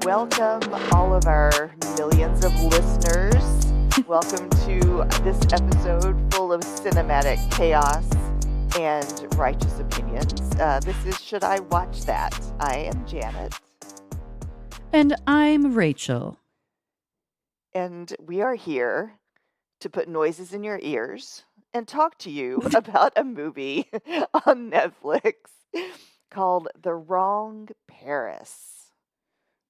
Welcome, all of our millions of listeners. Welcome to this episode full of cinematic chaos and righteous opinions. This is Should I Watch That? I am Janet. And I'm Rachel. And we are here to put noises in your ears and talk to you about a movie on Netflix called The Wrong Paris.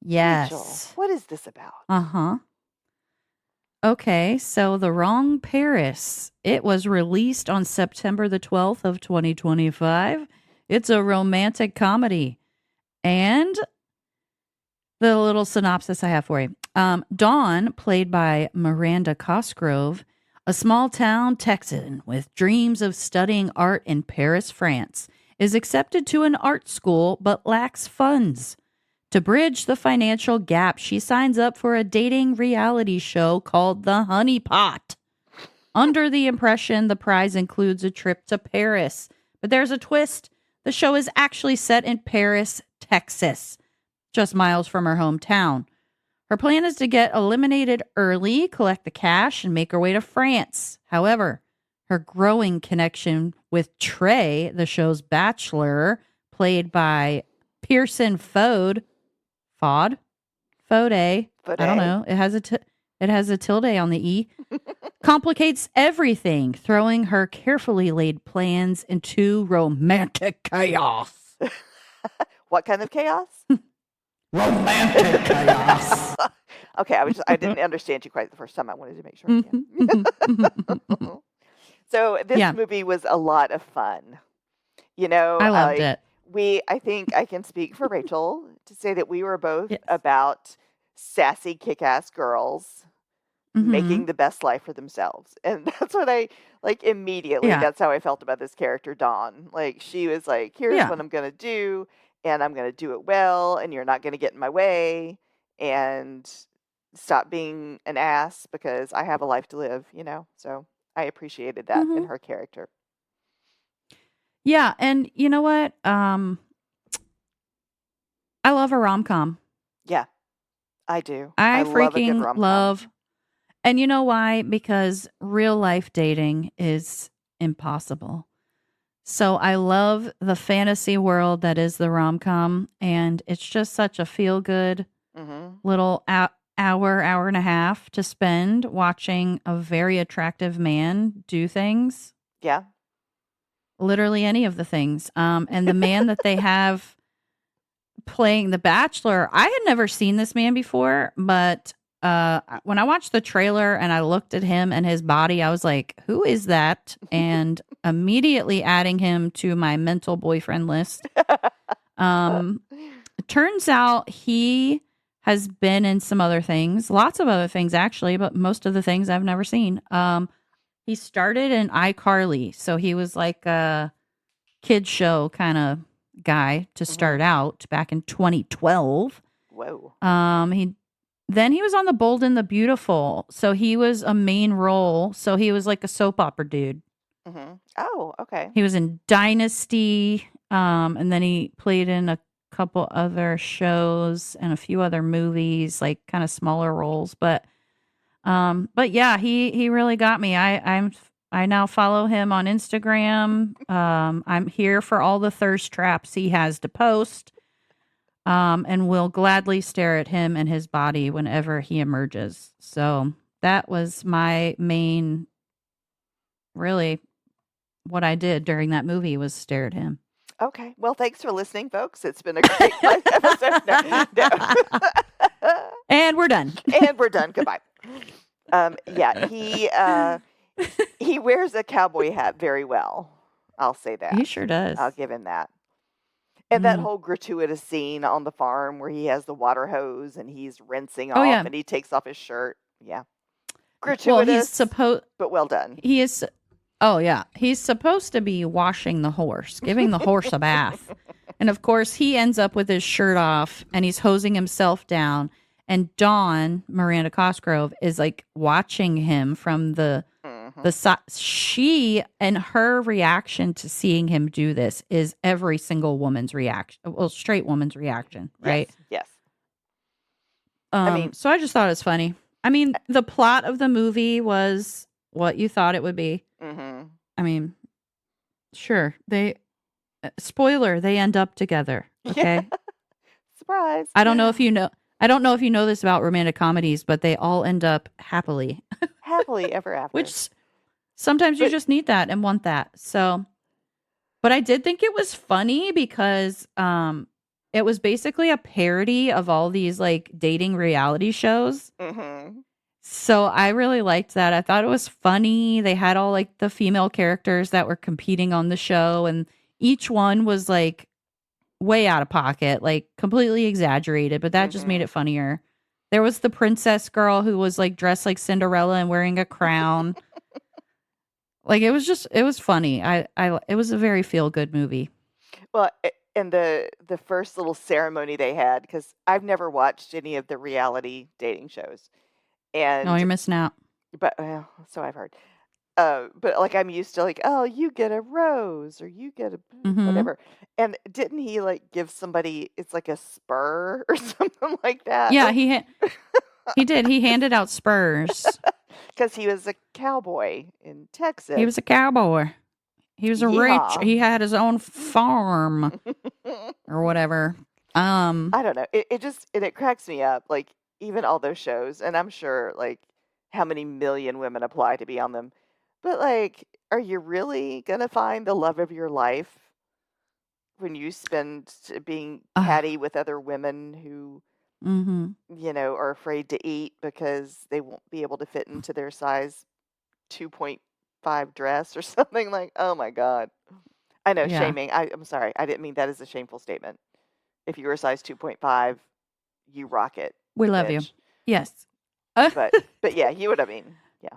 Yes. Rachel, what is this about? Uh-huh. Okay, so The Wrong Paris. It was released on September the 12th of 2025. It's a romantic comedy. And the little synopsis I have for you. Dawn, played by Miranda Cosgrove, a small-town Texan with dreams of studying art in Paris, France, is accepted to an art school but lacks funds. To bridge the financial gap, she signs up for a dating reality show called The Honey Pot. Under the impression the prize includes a trip to Paris. But there's a twist. The show is actually set in Paris, Texas, just miles from her hometown. Her plan is to get eliminated early, collect the cash, and make her way to France. However, her growing connection with Trey, the show's bachelor, played by Pearson Fode, I don't know. It has a tilde on the E. Complicates everything, throwing her carefully laid plans into romantic chaos. What kind of chaos? Romantic chaos. Okay, I didn't understand you quite the first time. I wanted to make sure again. So this movie was a lot of fun. You know, I loved it. I think I can speak for Rachel to say that we were both about sassy, kick-ass girls making the best life for themselves. And that's what I, immediately, that's how I felt about this character, Dawn. She was like, here's what I'm going to do, and I'm going to do it well, and you're not going to get in my way, and stop being an ass because I have a life to live, you know? So I appreciated that in her character. Yeah, and you know what? I love a rom-com. Yeah, I do. I love a good freaking rom-com. love. And you know why? Because real life dating is impossible. So I love the fantasy world that is the rom-com, and it's just such a feel-good little hour and a half to spend watching a very attractive man do things. Yeah. Literally any of the things. And the man that they have playing the Bachelor, I had never seen this man before, but when I watched the trailer and I looked at him and his body, I was like, who is that? And immediately adding him to my mental boyfriend list. It turns out he has been in some other things, lots of other things actually, but most of the things I've never seen. He started in iCarly, so he was like a kid show kind of guy to start out back in 2012. Whoa. Then he was on The Bold and the Beautiful, so he was a main role. So he was like a soap opera dude. Oh, okay. He was in Dynasty, and then he played in a couple other shows and a few other movies, like kind of smaller roles, but yeah, he really got me. I now follow him on Instagram. I'm here for all the thirst traps he has to post. And will gladly stare at him and his body whenever he emerges. So that was my main, really, what I did during that movie was stare at him. Okay. Well, thanks for listening, folks. It's been a great episode. No. And we're done. And we're done. Goodbye. He wears a cowboy hat very well. I'll say that. He sure does. I'll give him that. And that whole gratuitous scene on the farm where he has the water hose and he's rinsing off and he takes off his shirt. Yeah. Gratuitous, but well done. He is... Oh, yeah. He's supposed to be washing the horse, giving the horse a bath. And, of course, he ends up with his shirt off, and he's hosing himself down. And Dawn, Miranda Cosgrove, is, like, watching him from the side. She and her reaction to seeing him do this is every single woman's reaction. Well, straight woman's reaction, right? Yes. I mean, So I just thought it was funny. I mean, the plot of the movie was what you thought it would be. mhm. I mean, sure. Spoiler, they end up together, Yeah, okay? surprise. I don't know if you know I don't know if you know this about romantic comedies, but they all end up happily, Happily ever after. which sometimes you But just need that and want that. So, but I did think it was funny because it was basically a parody of all these like dating reality shows. mhm. So I really liked that. I thought it was funny. They had all like the female characters that were competing on the show, and each one was like way out of pocket, like completely exaggerated, but that just made Mhm. it funnier. There was the princess girl who was like dressed like Cinderella and wearing a crown. Like it was funny. It was a very feel good movie. Well, and the first little ceremony they had, because I've never watched any of the reality dating shows, No, and you're missing out. but well, so I've heard. But like I'm used to like, oh, you get a rose or you get a Mm-hmm. whatever. And didn't he like give somebody it's like a spur or something like that? Yeah, he did. He handed out spurs. Because he was a cowboy in He Texas. was a cowboy. He was a rich. Yeehaw. He had his own farm or whatever. I don't know. It just and it cracks me up. Like even all those shows, and I'm sure like how many million women apply to be on them. But like, are you really gonna find the love of your life when you spend being Uh, catty with other women who, mm-hmm. are afraid to eat because they won't be able to fit into their size 2.5 dress or something like, oh my God. I know, Yeah. shaming. I'm sorry. I didn't mean that as a shameful statement. If you were a size 2.5, you rock it, We love you. bitch. Yes. But yeah, you know what I mean. Yeah.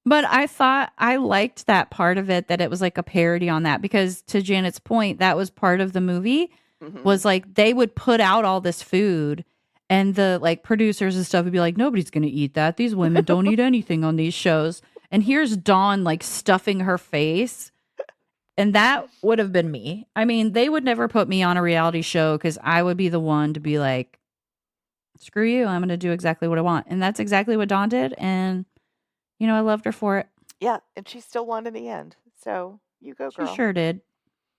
But I thought I liked that part of it, that it was like a parody on that, because to Janet's point, that was part of the movie, Hmm. was like they would put out all this food and the like producers and stuff would be like, nobody's going to eat that. These women don't eat anything on these shows. And here's Dawn like stuffing her face. And that would have been me. I mean, they would never put me on a reality show because I would be the one to be like, screw you. I'm going to do exactly what I want. And that's exactly what Dawn did. And, I loved her for it. Yeah, and she still won in the end. So you go, She girl. sure did.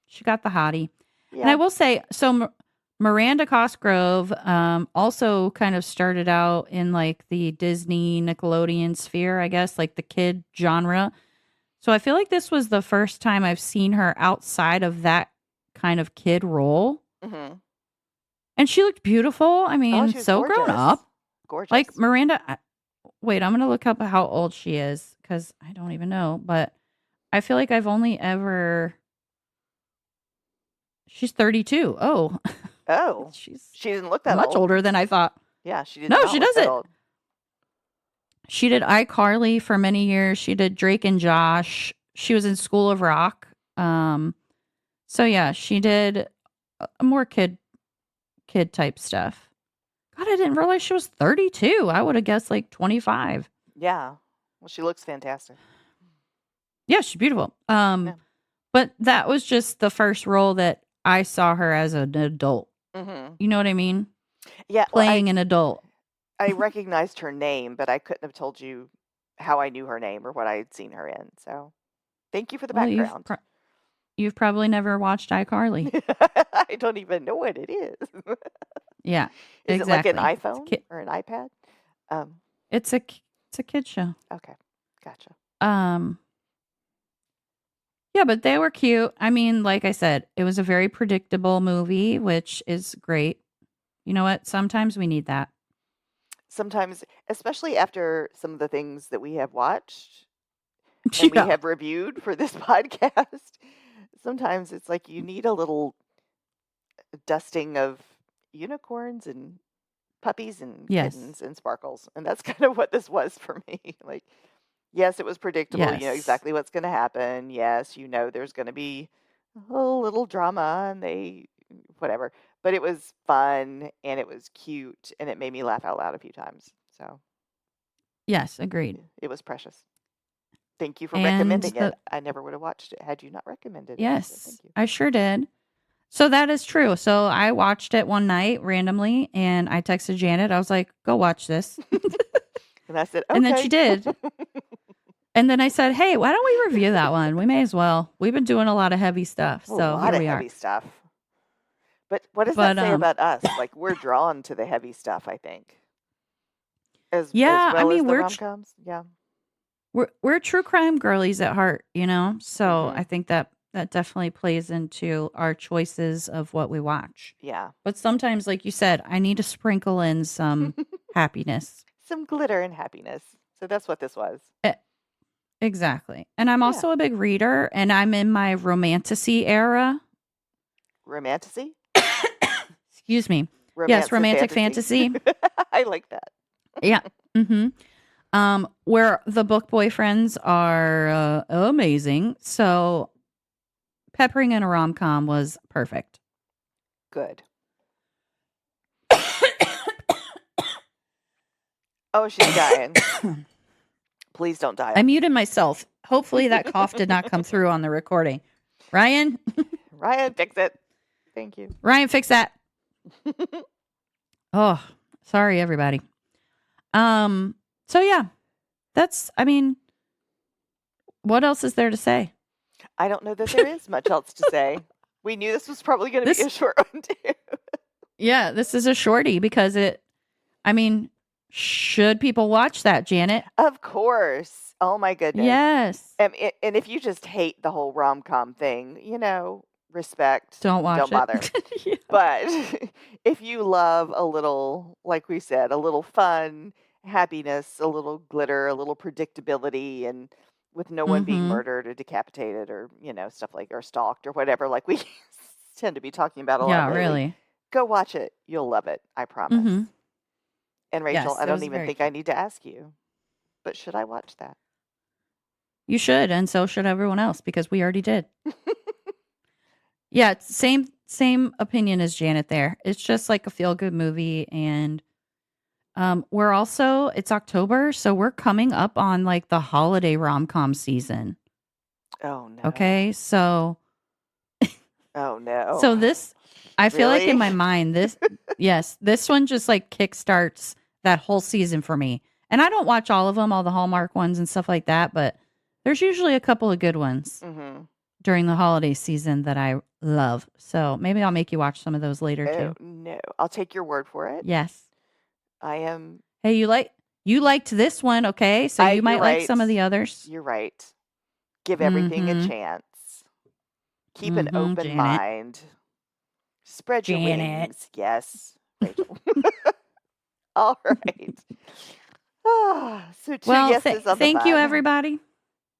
She got the hottie. And I Yeah. will say, so Miranda Cosgrove also kind of started out in like the Disney Nickelodeon sphere, I guess, like the kid genre. So I feel like this was the first time I've seen her outside of that kind of kid role. Hmm. And she looked beautiful. I Oh, mean, she was so grown gorgeous. up. Like Gorgeous. Miranda, wait, I'm going to look up how old she is because I don't even know. But I feel like I've only ever. She's 32. Oh, Oh, she's she didn't look that much old. older than I thought. Yeah, she did No, not she look that doesn't. old. She did iCarly for many years. She did Drake and Josh. She was in School of Rock. So yeah, she did more kid type stuff. God, I didn't realize she was 32. I would have guessed like 25. Yeah. Well, she looks fantastic. Yeah, she's beautiful. Yeah. But that was just the first role that I saw her as an adult. Hmm. You know what I mean? Yeah. Well, Playing an adult. I recognized her name, but I couldn't have told you how I knew her name or what I had seen her in. So thank you for the Well, background. you've probably never watched iCarly. I don't even know what it is. Yeah, Is it like an exactly. iPhone or an iPad? Um, It's a kid show. okay. Gotcha. Um, yeah, but they were cute. I mean, like I said, it was a very predictable movie, which is great. You know what? Sometimes we need that. Sometimes, especially after some of the things that we have watched and we Yeah. have reviewed for this podcast, sometimes it's like you need a little dusting of unicorns and puppies and Yes. kittens and sparkles. And that's kind of what this was for me. Like, yes, it was predictable. You know Yes. exactly what's going to happen. Yes, there's going to be a little drama and whatever. But it was fun and it was cute and it made me laugh out loud a few times. So Yes, agreed. it was precious. Thank you for And recommending it. the I never would have watched it had you not recommended it. So thank yes, you. I sure did. So that is true. So I watched it one night randomly and I texted Janet. I was like, go watch this. And I said, And then she okay. did. And then I said, hey, why don't we review that one? We may as well. We've been doing a lot of heavy stuff. A So lot here of we are. heavy stuff. But what does that say about us? Like, we're drawn to the heavy stuff, I think. As well as the rom-coms. Yeah. We're true crime girlies at heart, you know? So I think that definitely plays into our choices of what we watch. Yeah. But sometimes, like you said, I need to sprinkle in some happiness. Some glitter and happiness. So that's what this was. Exactly. And I'm also a big reader, and I'm in my romantasy era. Romantasy? Excuse me. Yes, romantic fantasy. I like that. Yeah. Where the book boyfriends are amazing. So peppering in a rom-com was perfect. Good. Oh, she's dying. Please don't die. I muted myself. Hopefully that cough did not come through on the recording. Ryan? Ryan, fix it. Thank you. Ryan, fix that. Oh, sorry, everybody. So yeah, what else is there to say? I don't know that there is much else to say. We knew this was probably going to be a short one too. Yeah, this is a shorty because should people watch that, Janet? Of course. Oh my goodness. Yes. And if you just hate the whole rom-com thing, respect. Don't bother. Yeah. But if you love a little, like we said, a little fun, happiness, a little glitter, a little predictability, and with no one being murdered or decapitated or, stuff or stalked or whatever, like we tend to be talking about a lot lately. Really. Go watch it. You'll love it. I promise. And Rachel, Yes, I don't even think I need to ask you, but should I watch that? You should, and so should everyone else, because we already did. Yeah, same opinion as Janet there. It's just like a feel-good movie, and it's October, so we're coming up on like the holiday rom-com season. Oh no. Okay, so oh no. So this, I feel like in my mind, this one just like kickstarts that whole season for me. And I don't watch all of them, all the Hallmark ones and stuff like that, but there's usually a couple of good ones during the holiday season that I love. So maybe I'll make you watch some of those later too. No, I'll take your word for it. Yes. I am. Hey, you liked this one, okay? So you might like some of the others. You're right. Give everything a chance. Keep an open mind. Spread your wings. Yes, Rachel. All right. So two yeses on the thank you, bun. everybody.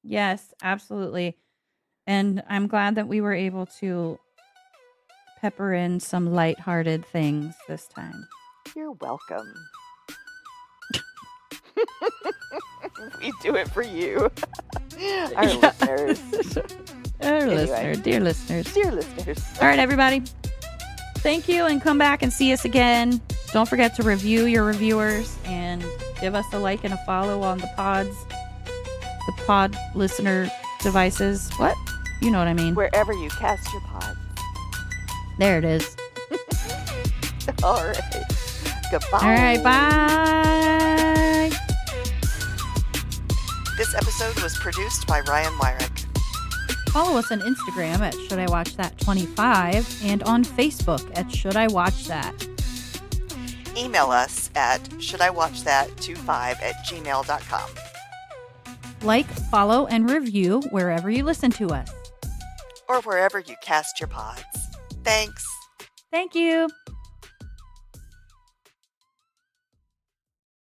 Yes, absolutely. And I'm glad that we were able to pepper in some lighthearted things this time. You're welcome. We do it for you. Our listeners. Dear listeners. Dear listeners. All right, everybody. Thank you, and come back and see us again. Don't forget to review your reviewers and give us a like and a follow on the pod listener devices. What? You know what I mean. Wherever you cast your pod. There it is. All right. Goodbye. All right, bye. This episode was produced by Ryan Wyrick. Follow us on Instagram at Should I Watch That 25 and on Facebook at Should I Watch That. Email us at shouldIwatchthat25@gmail.com. Like, follow, and review wherever you listen to us. Or wherever you cast your pods. Thanks. Thank you.